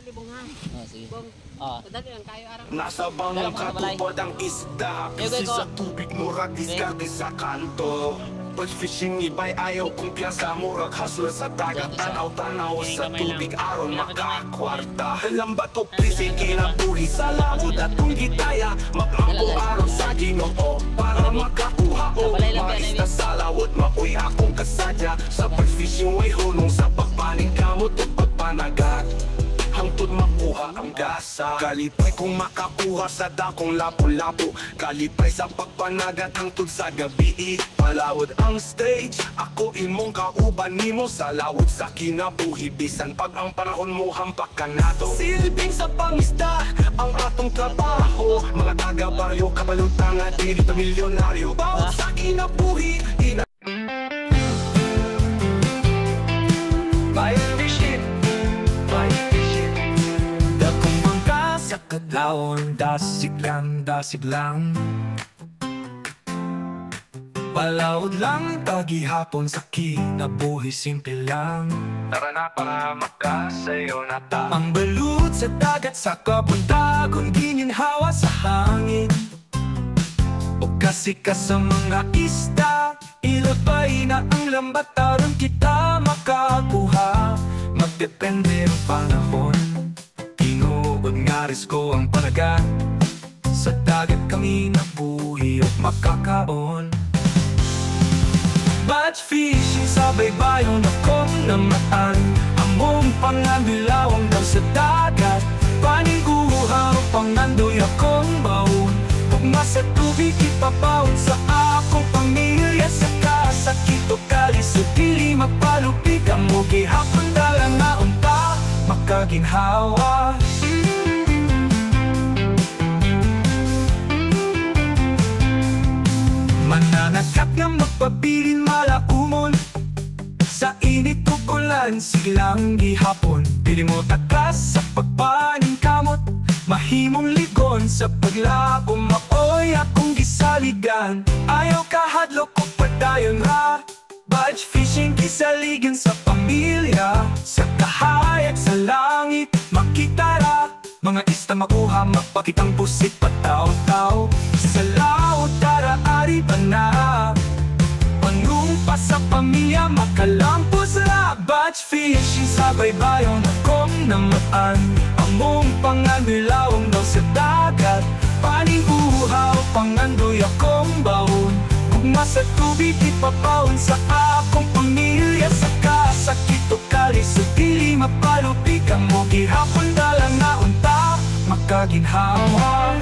Sige. Nasa bangong katupad ang isda, kasi sa tubig murag diskarte sa kanto. Pag fishing iba'y ayaw kumpiyansa, murag hustle sa dagat, tanaw-tanaw sa tubig aron makakwarta. Lambat o prisi kinabuhi sa labot at kung gitaya, maglampo aron sa Ginoo para makakuha o maista sa lawot. Mauy akong kasadya sa pag-fishing, way hunong sa pagpaning kamot o pagpanagat, hangtod makuha ang gasa. Kalipay kung makakuha sa dakong lapu-lapu, kalipay sa pagpanagat hangtod sa gabi. Palawod ang stage, ako imong kauban nimo sa lawod sa kinabuhi. Bisan pag ang panahon mo hampak ka nato, silbing sa pangisda ang atong trabaho. Mga taga-baryo, kabalutang at dito milyonaryo, bawat sa kinabuhi. Kadlawon, dasig lang palawod lang, tagihapon sa kinabuhi, simple lang. Tara na para makasayo na ta. Ang balut sa dagat, sa kabuntagon, gininhawa sa hangin. O kasi ka sa mga isda, ilabay na ang lambat, aron kita makakuha. Magdepende ang panahon, ngaris ko ang panagat, sa dagat kami nabuhi at makakaon. Batch fishing sa baybayon akong namaan, among panganbilawang daw sa dagat. Paniguha o pangandoy akong baon, ugma sa tubig ipapawon sa akong pamilya. Sa kasakit o kalis o dili magpalupig, ang mugi hapon dalang na unta makaginhawa. Mananakap nga magpabilin malaumon, sa init o ulan silang gihapon. Pili mo takas sa pagpaning kamot, mahimong ligon sa paglabo. Maoy akong gisaligan, ayaw kahadlok o padayon ha. Batch fishing kisaligan sa pamilya, sa kahayag sa langit makitara. Mga ista makuha, magpakitang pusit pataw-taw sa laot, tara ari ba na. Panumpa sa pamilya, makalampos na. Batch fishing sa baybayon akong namaan, among panganilawang daw sa dagat. Paniguha o pangandoy akong baon, ugma sa tubig ipapawon sa akong pamilya. Sa kasakit o kalis o dili mapalupig, ang mugi hapon dalang na unta makaginhawa.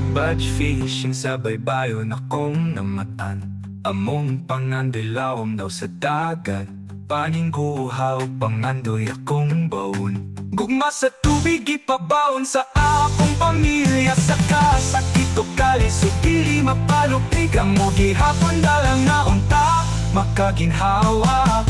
Batch fishing sa baybayon akong namatan, among pangandilawom daw sa dagat. Paningguha o pangandoy akong baon, gugma sa tubig ipabaon sa akong pamilya. Sa kasakit o kalis o dili mapalupig, ang mugi hapon dalang na unta makaginhawa.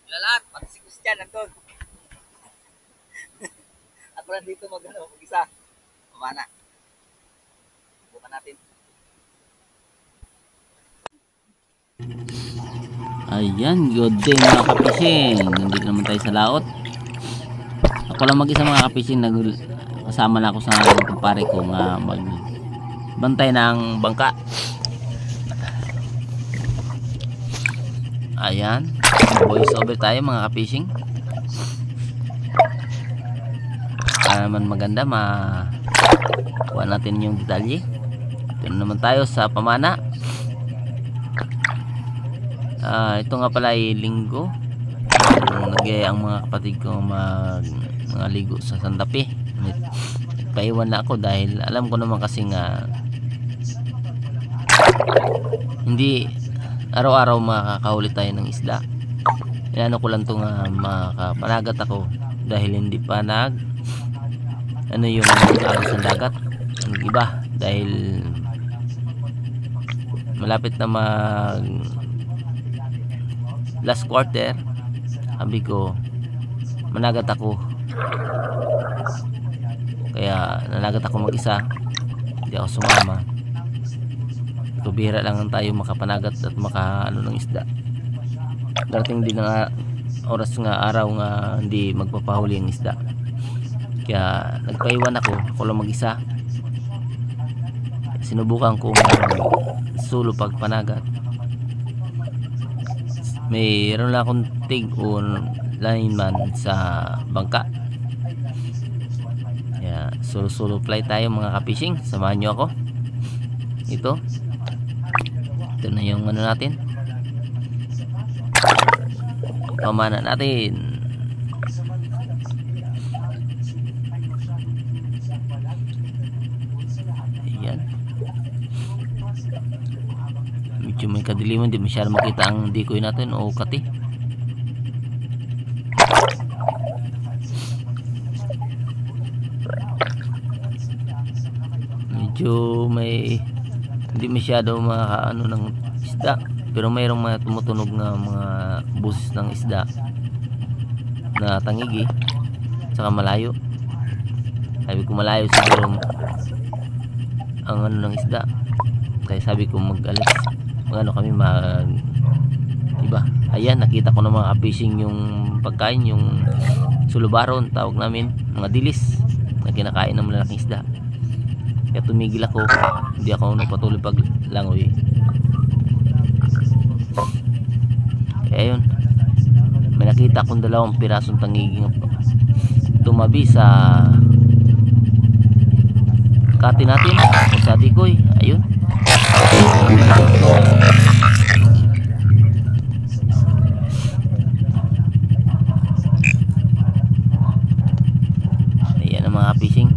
Lalat, pati si Christian nandun. At wala dito mag-isa. Pamana. Bukan natin. Ayan, good day mga kapising. Nandito naman tayo sa laot. Ako lang mag-isa mga kapising. Kasama na ako sa kumpare ko nga magbantay ng bangka. Ayan, voice over tayo mga kapishing para naman maganda makuha natin yung detalye. Ito naman tayo sa pamana. Ito nga pala ay linggo, nagyaya ang mga kapatid ko mga ligo sa Santa Fe. Paiwan na ako dahil alam ko naman kasi nga hindi araw-araw makakahuli tayo ng isda. Ano ko lang to nga makapanagat ako dahil hindi pa yung agos ng dagat ang iba, dahil malapit na mag last quarter. Sabi ko managat ako, kaya nanagat ako mag-isa, hindi ako sumama. So bihira lang tayo makapanagat at ng isda. Darating din na oras nga, araw nga hindi magpapahuli ang isda, kaya nagpaiwan ako lang mag-isa. Sinubukan ko solo pagpanagat. Mayroon lang akong tig o lineman sa bangka, kaya solo fly tayo mga ka-fishing. Samahan nyo ako. Ito na yung natin, pamana natin. Ayan, medyo may kadiliman, di masyado makita ang decoy natin o kati. Medyo may hindi masyado makaano ng isda, pero mayroong mga tumutunog na mga busis ng isda na tangigi, saka malayo. Sabi ko malayo siguro ang ng isda, kaya sabi ko mag-alis kami iba. Ayan, nakita ko na mga fishing yung pagkain, yung sulubaron tawag namin, mga dilis na kinakain ng malalaking isda. Kaya tumigil ako, hindi ako nagpatuloy paglangoy. Kaya yun, may nakita akong 2 pirasong tangiging tumabi sa kati natin o sa decoy. Ayun, ayan ang mga fishing.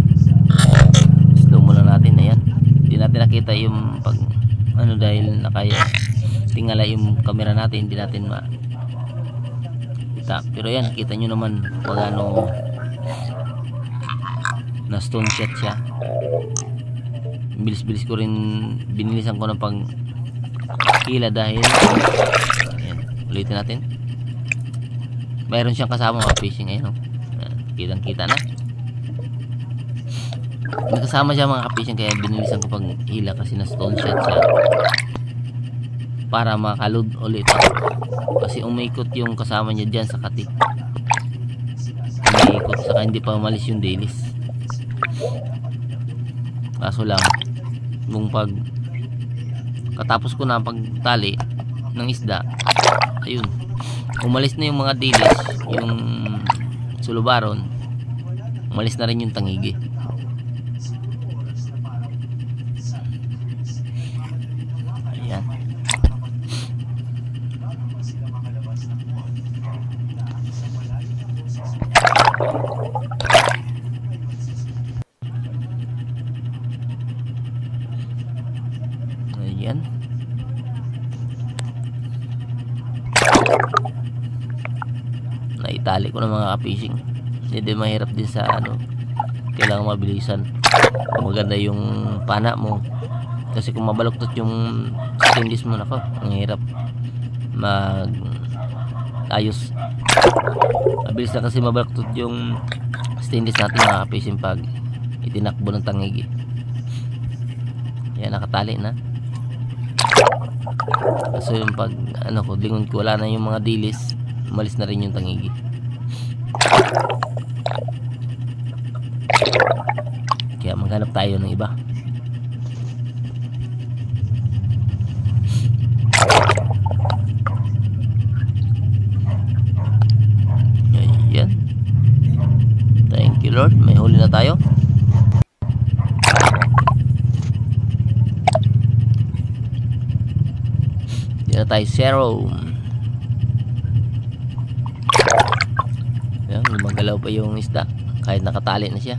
Nakita yung pag dahil tingala yung camera natin, hindi natin makita. Pero yan, kita nyo naman pag na stone shot siya. Bilis-bilis ko rin, binilisan ko ng pag kila dahil ayan, ulitin natin. Mayroon siyang kasama mga fishing. Ayun, kitang kita na nakasama siya mga ka-fishing, kaya binilisan ko pag hila kasi na stone shot siya para makalud ulit ako, kasi umikot yung kasama niya dyan sa kati, umikot, saka hindi pa umalis yung dilis. Kaso lang nung pag katapos ko na pagtali ng isda, ayun, umalis na yung mga dilis, yung sulubaron, umalis na rin yung tangigi. Ayan, naitali ko ng mga ka-fishing. Hindi mahirap din sa kailangan mabilisan, maganda yung pana mo, kasi kung mabaluktot yung stainless mo, nako, ang hirap mag ayos. Mabilis na kasi mabaluktot yung stainless natin mga ka-fishing pag itinakbo ng tangigi. Yan, nakatali na. So yung pag lingon ko, wala na yung mga dilis, umalis na rin yung tangigi. Kaya maghanap tayo ng iba. Ayan, thank you Lord, may huli na tayo. Dito tayo zero. Ayan, lumagalaw pa yung isda kahit nakatali na siya.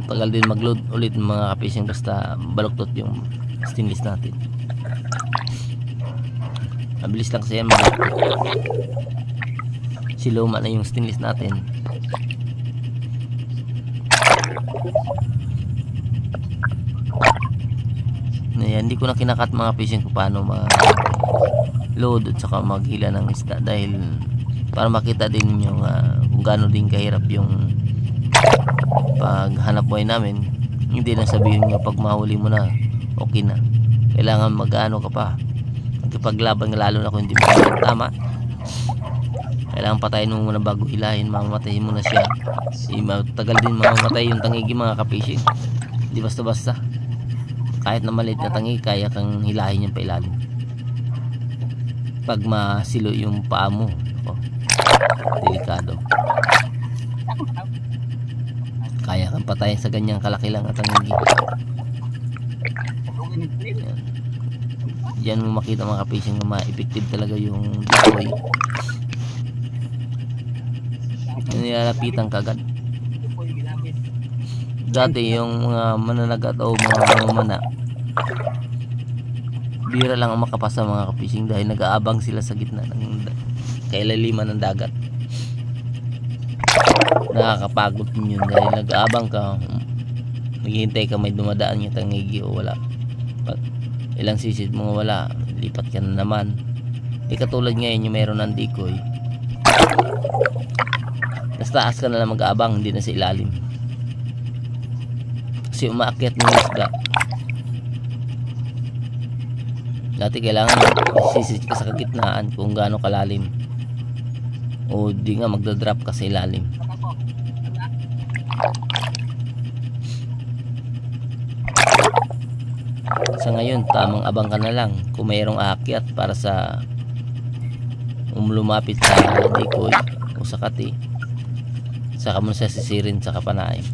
Tagal din mag-load ulit mga ka-fishing basta baluktot yung stainless natin. Mabilis lang kasi yan mag-load. Siluma na yung stainless natin. Ayan, hindi ko na kinakat mga fishing kung paano mag-load at saka maghila ng isda, dahil para makita din yung kung gaano din kahirap yung paghanap buhay namin. Hindi na sabihin nyo pag mahuli mo na okay na, kailangan mag-ano ka pa, magkipaglaban, lalo na kung hindi mo tama. Kailangan patayin mo muna bago hilahin, mamamatayin mo na siya. Matagal din mamamatay yung tangigi mga ka-fishing, hindi basta basta. Kahit na maliit na tangigi kaya kang hilahin yung pailalim pag masilo yung paa mo. Delikado. Kaya kang patayin sa ganyang kalaki lang at tangigi. Yan mo makita mga ka-fishing na ma-effective talaga yung decoy. Nilalapitan kagad. Dati yung mga mananagat o mga mamana, bira lang ang makapasa mga ka-fishing dahil nag-aabang sila sa gitna ng kailaliman ng dagat. Nakakapagod din yun dahil nag-aabang ka, naghihintay ka may dumadaan yung tangigi o wala. Pag ilang sisid mo wala, lipat ka na naman. Di katulad ngayon yung meron ng decoy, nasa taas ka na lang mag-aabang, hindi na sa ilalim kasi umaakyat ng isda. Dati kailangan sisid ka sa kagitnaan kung gaano kalalim, o di nga magdadrop ka sa ilalim. Sa ngayon tamang abang ka na lang kung mayroong aakyat para sa lumapit sa decoy o sa kati, saka mo siya sisirin sa kapanaim.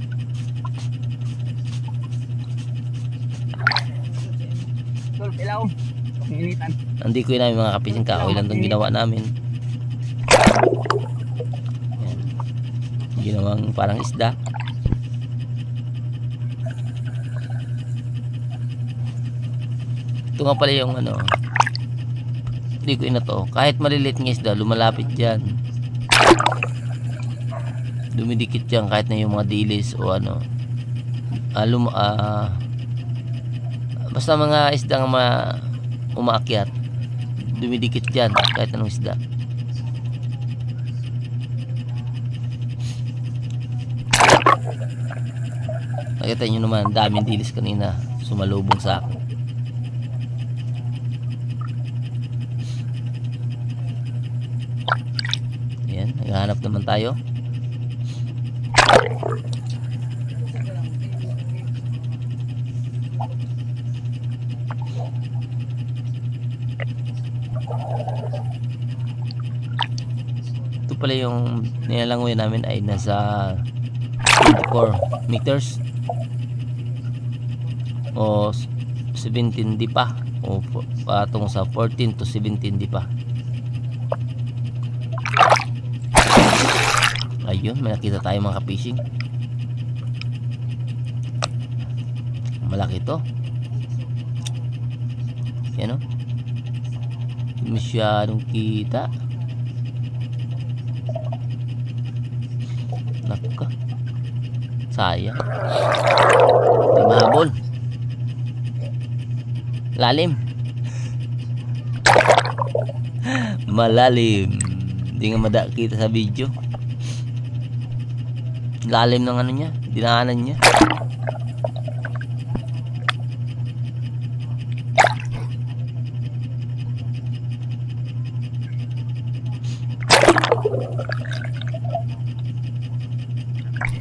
Hindi ko namin mga ka-fishing, kahoy lang itong ginawa namin. Yan. Ginawang parang isda. Ito nga pala yung hindi ko to. Kahit maliliit ng isda lumalapit dyan, dumidikit dyan, kahit na yung mga dilis o basta mga isdang umaakyat, dumidikit dyan kahit anong isda. Nakita nyo naman, daming dilis kanina sumalubong sa akin. Ayan, naghahanap naman tayo. Ito pala yung nilalangoy namin ay nasa 24 meters o 17 di pa, o patong sa 14 to 17 di pa. Ayun, may nakita tayo mga ka-fishing. Malaki to. Yan o, masyadong kita. Naku, sayang, di mahabol. Lalim. Malalim. Hindi nga madakita sa video. Lalim ng niya, dinaanan niya.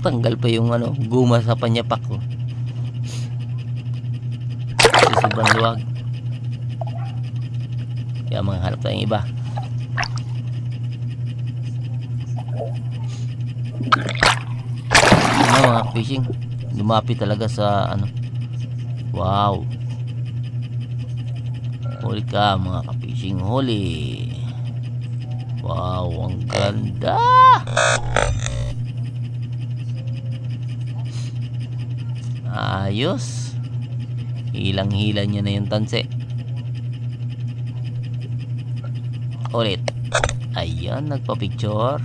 Tanggal pa yung guma sa panyapak ko. Kasi sobrang luwag. Kaya manghanap tayong iba. Mga fishing, lumapit talaga sa wow, huli ka mga ka-fishing, huli. Wow, ang ganda. Ayos. Hilang-hila niya na yung tanse. Ulit. Ayan, nagpa-picture.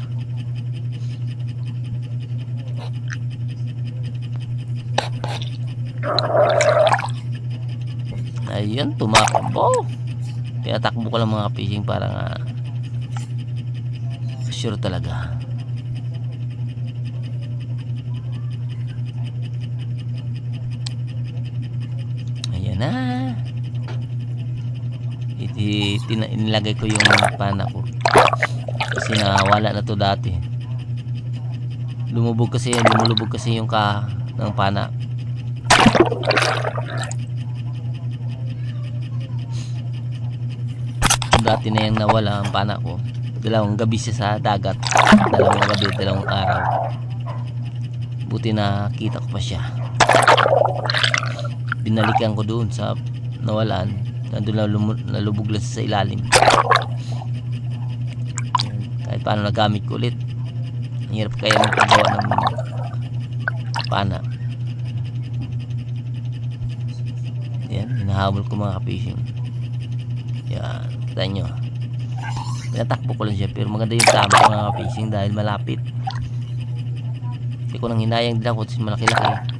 Ayan, tumakbo. Tinatakbo ko lang mga fishing para nga sure talaga. Ayan na. Inilagay ko yung pana ko kasi nawala na to dati. Lumulubog kasi yung ng pana. Dati na yung nawala ang pana ko. Dalawang gabi siya sa dagat. Dalawang araw. Buti na kita ko pa siya. Binalikan ko doon sa nawalaan. Nandun nalubog lang sa ilalim. Kahit paano nagamit ko ulit. Ang hirap kaya magpagawa ng pana. Yan, hinahabol ko mga ka-fishing. Yan, kita nyo. Pinatakbo ko lang siya, pero maganda yung tama mga ka-fishing dahil malapit. Hindi ko nang hinayang din ako kasi malaki-laki.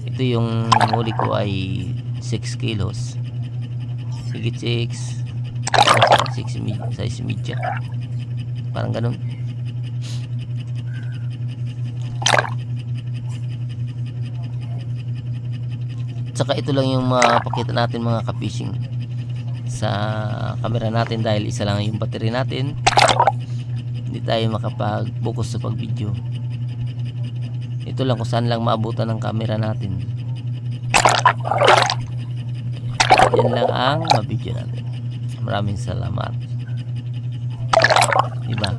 Ito yung huli ko ay 6 kilos. Higit 6 size media. Parang ganun. Saka ito lang yung mapakita natin mga ka-fishing sa camera natin dahil isa lang yung battery natin. Hindi tayo makapag-focus sa pag-video. Ito lang kung saan lang maabutan ng camera natin. Yan lang ang mabidyo natin. Maraming salamat. Diba?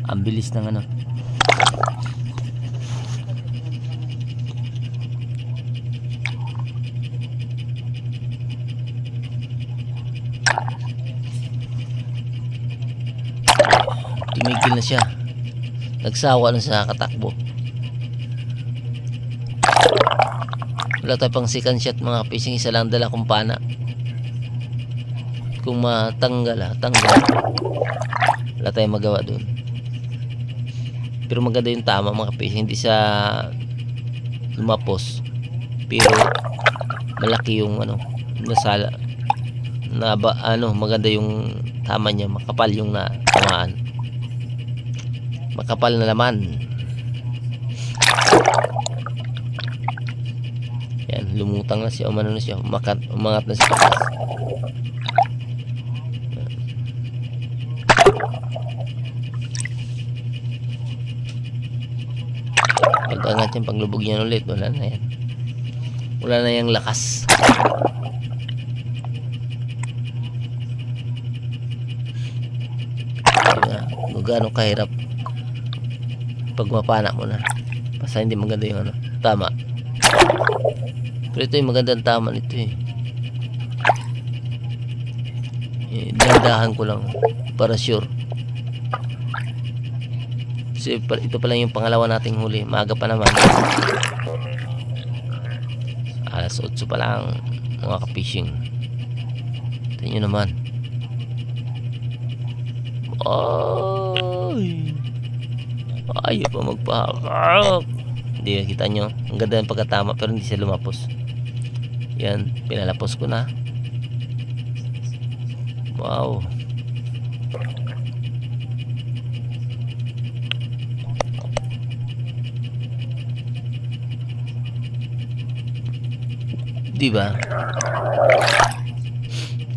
Ang bilis ng ano. Tumigil na siya. Nagsawa na sa katakbo. Wala tayo pang second shot mga fishing. Isa lang dala kong pana. Kung matanggal tanggal. Wala tayong magawa doon. Pero maganda yung tama mga fishing. Hindi siya lumapos. Pero malaki yung ano, nasala. Maganda yung tama niya. Makapal yung tamaan. Makapal na laman. Yan, lumutang na siya, umano na siya, umangat na siya patas. Pag-angat yan, paglubog yan ulit, wala na yan. Wala na yung lakas. Kung gaano kahirap pag mapana mo na. Basta hindi maganda yung ano, tama. Pero ito yung magandang tama nito eh. Dandahan ko lang para sure. Kasi ito pa lang yung pangalawa nating huli. Maaga pa naman. Alas 8 pa lang mga ka-fishing. Ito nyo naman. Ayaw pa magpahakak. Hindi, kita nyo ang ganda ng pagkatama pero hindi siya lumapos. Yan, pinalapos ko na. Wow. Diba?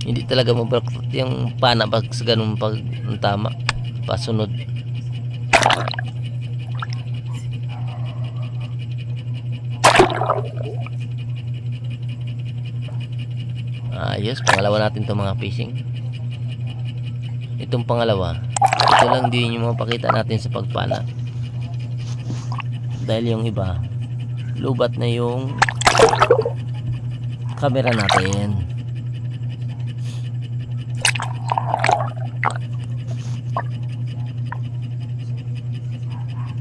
Hindi talaga mabalaktot yung pana pag sa ganun pag tama. Pasunod. Ayos, pangalawa natin itong mga fishing. Itong pangalawa, ito lang din yung mapakita natin sa pagpana. Dahil yung iba, lubat na yung camera natin.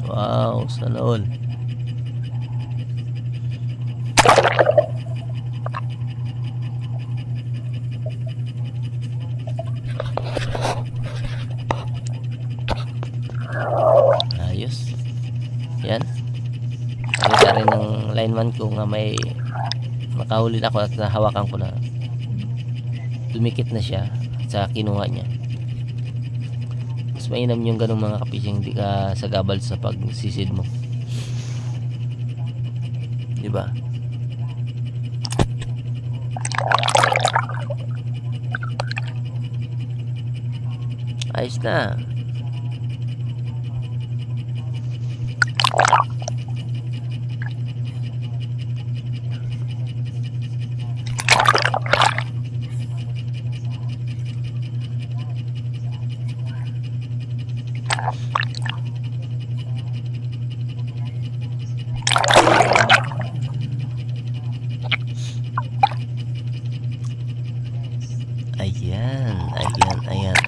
Wow, sana all. Yan. Nakita rin ng lineman ko nga may makahuli na ako at nahawakan ko na dumikit na siya sa kinuha niya. Mas mainam yung ganung mga kapishing, hindi ka sagabal sa pagsisid mo, diba? Ayos na.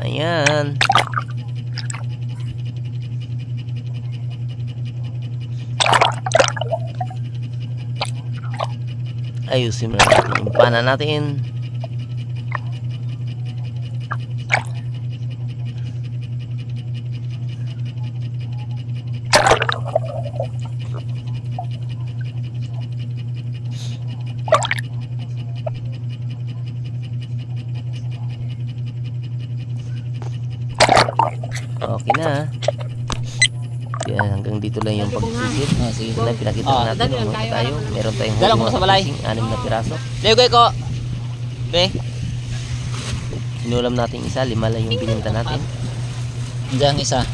Ayan. Ayusin na natin yung pana natin. Okay na. Kaya hanggang dito lang yung pagsisit. Sige na, pinakita natin kung ano tayo. Meron tayong huli mga fishing, 6 na piraso. Lego ko. Be. Inulam natin isa, 5 lang yung bininta natin. Diyan isa.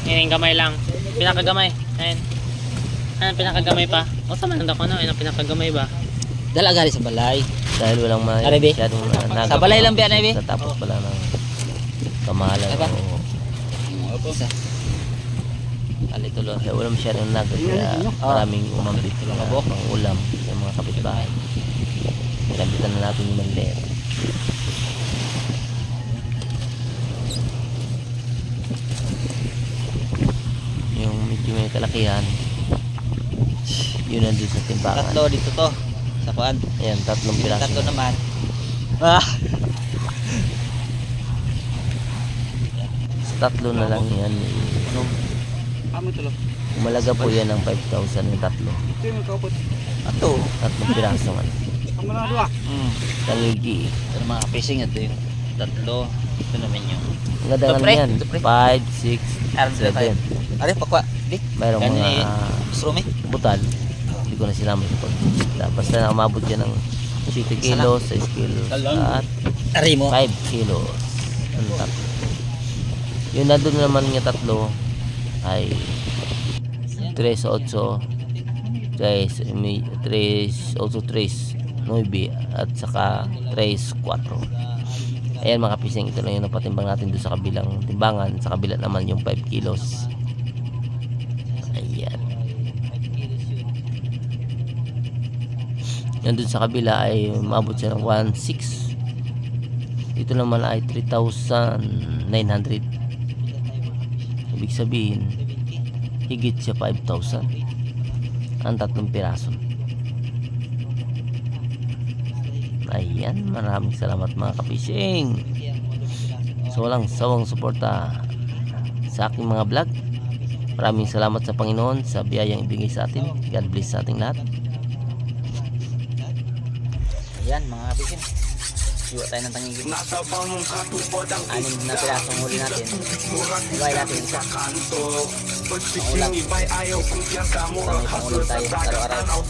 Ngayon gamay lang. Pinakagamay. Ayun. Ayun, pinakagamay pa. O sa mananda ko na, ayun ang pinakagamay ba? Dala gali sa balay. Dahil walang masyadong sa balay lang biyan ay be. Tatapos pala ng kamahalan o isa. Alitulo. Kaya wala masyadong nugget. Kaya maraming umambit na pang ulam sa mga kapitbahay. Nilabitan na natin yung maliit. Yung medyo may kalakihan, yun nandun sa timbangan. 3 dito to. Sa kuan. Ayan, 3 piraso. 3 naman. Sa 3 na lang yan. Umalaga po yan ng 5,000 yung 3. Ato. 3 piraso man. Tangigi. Ito mga fishing ito yung 3. Ito naman yung. Ang ganda nga yan. 5, 6, 7. Ari pakwa. Di. Mayroong mga Srumi. butal. Hindi ko na sinama ito pag. Basta na umabot yan ng 7 kilos, 6 kilos, at Ari mo. 5 kilos. Ang 3. Yung nandun naman nga 3 ay 3, 8, 3, 8, 3, 9 at saka 3, 4. Ayan mga pising, ito lang yung napatimbang natin doon sa kabilang timbangan. Sa kabila naman yung 5 kilos. Ayan. Yan doon sa kabila ay maabot siya ng 1,600. Dito naman ay 3,900. Ibig sabihin higit siya 5,000 ang 3 piraso. Ayan, maraming salamat mga kapishing sa walang sawang suporta sa aking mga vlog. Maraming salamat sa Panginoon sa biyayang ibigay sa atin. God bless sa ating lahat. Ayan mga kapishing, siwa tayo ng tangigin. 6 na pirasong huli natin. Iway natin isa. Maulam. Kami pangulam tayo araw-araw.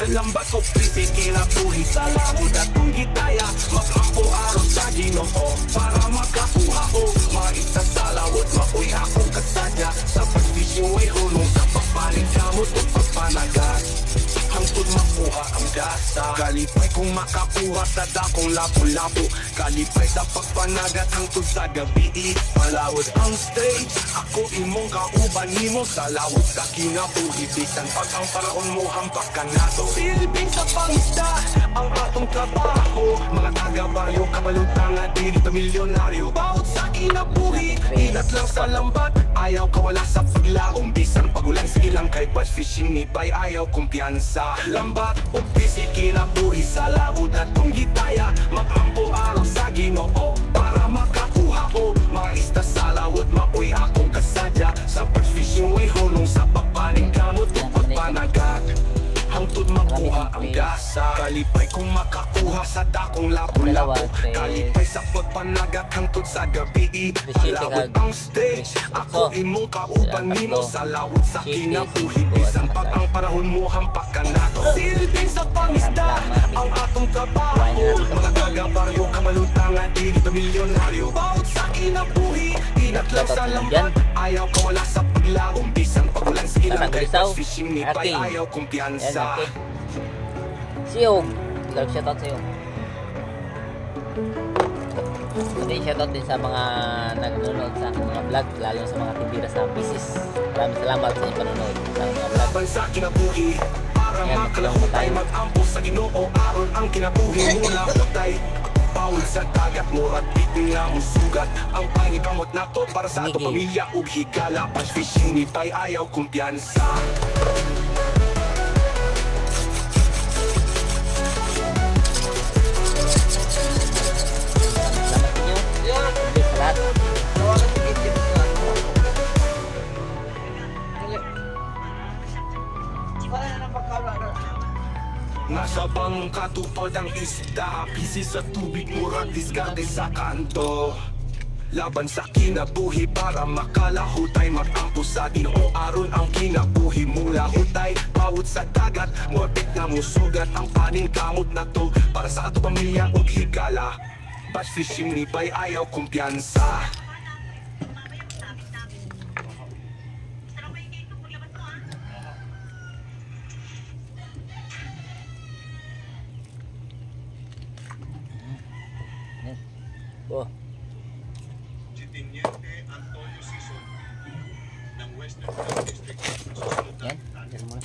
Lambat ko prisikila tuhi sa labot at tunggitaya. Makampo araw sa Ginoo para makakuha ko. Maita sa lawot, makuy ako kasadya. Sa pag-fishing way hulong sa pagpalit kamot o pagpanagat. Hangtod makuha ang gasa. Kalipay kung makakuha sa dakong lapo-lapo. Kalipay sa pagpanagat hangtod sa gabi. Malawot ang stage, ako imong kauban nimo sa lawot sa kinabuhi. Bisan pag ang paraon mo hampak ka na to. Silbing sa pangisda ang atong trabaho. Mga taga-baryo, kabalutang at dili pamilyonaryo. Bawat sa kinabuhi, inat lang sa lambat. Ayaw kawala sa paglaong. Bisan pagulan sa ilang kay bass fishing ibay ayaw kumpiyansa. Lambat o busy kinabuhi sa labot at tunggitaya. Makampo araw sa Ginoo para makakuha ko. Mga ista sa lawot, mapuy akong kasadya. Sa kung makakuha sa dakong labo-labo. Kalipay sa pagpanagat hangtod sa gabi. Lawot ang stage, ako imong kauban nimo sa lawot sa kinabuhi. Bisan pag ang panahon mo hampak ka na to. Silbing sa pangisda ang atong trabaho. Mga taga-baryo kamalutangan, di na milyonaryo. Bawat sa kinabuhi, inat lang sa lambat. Ayaw ka wala sa paglawong. Bisan pagulan sa ilang kay fishing ni Pay, ayaw kumpiyansa. Siyog, love shoutout sa'yo. Hindi, shoutout din sa mga nanonood sa aking mga vlog, lalo sa mga tindira sa business. Maraming salamat sa inyong panonood sa mga vlog. Bansa kinabuhi, para makalahutay, mag-ampo sa Ginoo, aron ang kinabuhi mula hutay. Bawal sa dagat, murat biting nga mong sugat. Ang pangigamot na to para sa ato pamilya ug higala. Pas fishing ni Pay, ayaw kumpiyansa. Nasa bangka tupad ang isda, pisi sa tubig, murag diskarte sa kanto. Laban sa kinabuhi para makalahutay, mag-ampo sa Ginoo, aron ang kinabuhi mula hutay. Bawat sa dagat, morbid na musugat. Ang paning kamot na to para sa ato pamilya ug higala. Bass fishing ni Pay, ayaw kumpiyansa. Oh. Yan, dyan mo na.